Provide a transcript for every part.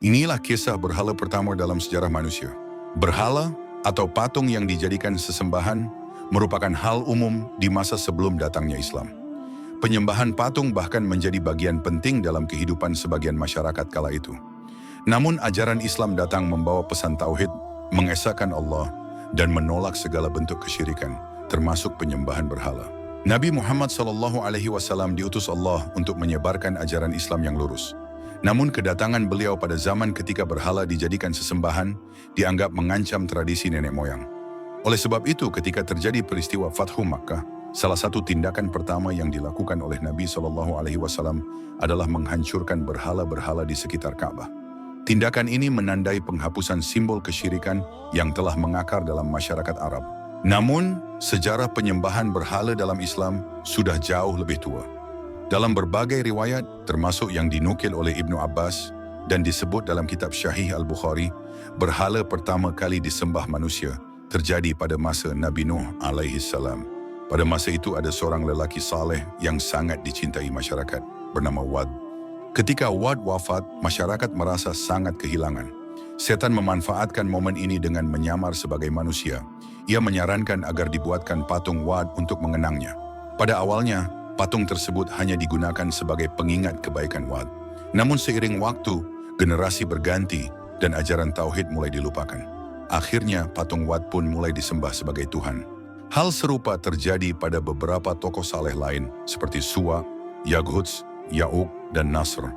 Inilah kisah berhala pertama dalam sejarah manusia. Berhala atau patung yang dijadikan sesembahan merupakan hal umum di masa sebelum datangnya Islam. Penyembahan patung bahkan menjadi bagian penting dalam kehidupan sebagian masyarakat kala itu. Namun ajaran Islam datang membawa pesan tauhid, mengesahkan Allah, dan menolak segala bentuk kesyirikan, termasuk penyembahan berhala. Nabi Muhammad SAW diutus Allah untuk menyebarkan ajaran Islam yang lurus. Namun kedatangan beliau pada zaman ketika berhala dijadikan sesembahan dianggap mengancam tradisi nenek moyang. Oleh sebab itu, ketika terjadi peristiwa Fathu Makkah, salah satu tindakan pertama yang dilakukan oleh Nabi SAW adalah menghancurkan berhala-berhala di sekitar Ka'bah. Tindakan ini menandai penghapusan simbol kesyirikan yang telah mengakar dalam masyarakat Arab. Namun, sejarah penyembahan berhala dalam Islam sudah jauh lebih tua. Dalam berbagai riwayat, termasuk yang dinukil oleh Ibnu Abbas dan disebut dalam kitab Syahih Al-Bukhari, berhala pertama kali disembah manusia terjadi pada masa Nabi Nuh alaihissalam. Pada masa itu ada seorang lelaki saleh yang sangat dicintai masyarakat bernama Wad. Ketika Wad wafat, masyarakat merasa sangat kehilangan. Setan memanfaatkan momen ini dengan menyamar sebagai manusia. Ia menyarankan agar dibuatkan patung Wad untuk mengenangnya. Pada awalnya, patung tersebut hanya digunakan sebagai pengingat kebaikan Wad. Namun seiring waktu, generasi berganti dan ajaran tauhid mulai dilupakan. Akhirnya patung Wad pun mulai disembah sebagai Tuhan. Hal serupa terjadi pada beberapa tokoh saleh lain seperti Suwa, Yaghutz, Ya'uq, dan Nasr.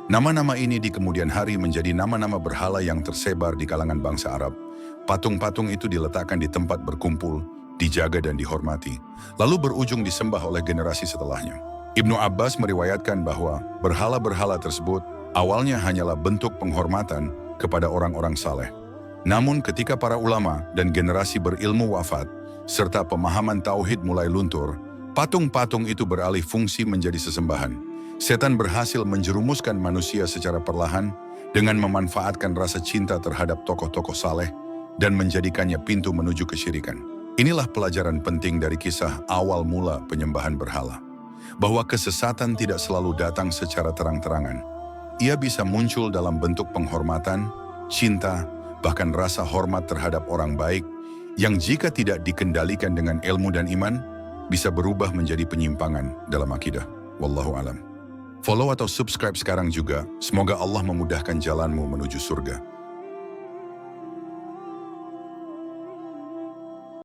Nama-nama ini di kemudian hari menjadi nama-nama berhala yang tersebar di kalangan bangsa Arab. Patung-patung itu diletakkan di tempat berkumpul, dijaga dan dihormati, lalu berujung disembah oleh generasi setelahnya. Ibnu Abbas meriwayatkan bahwa berhala-berhala tersebut awalnya hanyalah bentuk penghormatan kepada orang-orang saleh. Namun ketika para ulama dan generasi berilmu wafat, serta pemahaman tauhid mulai luntur, patung-patung itu beralih fungsi menjadi sesembahan. Setan berhasil menjerumuskan manusia secara perlahan dengan memanfaatkan rasa cinta terhadap tokoh-tokoh saleh dan menjadikannya pintu menuju kesyirikan. Inilah pelajaran penting dari kisah awal mula penyembahan berhala. Bahwa kesesatan tidak selalu datang secara terang-terangan. Ia bisa muncul dalam bentuk penghormatan, cinta, bahkan rasa hormat terhadap orang baik yang jika tidak dikendalikan dengan ilmu dan iman, bisa berubah menjadi penyimpangan dalam akidah. Wallahu alam. Follow atau subscribe sekarang juga. Semoga Allah memudahkan jalanmu menuju surga.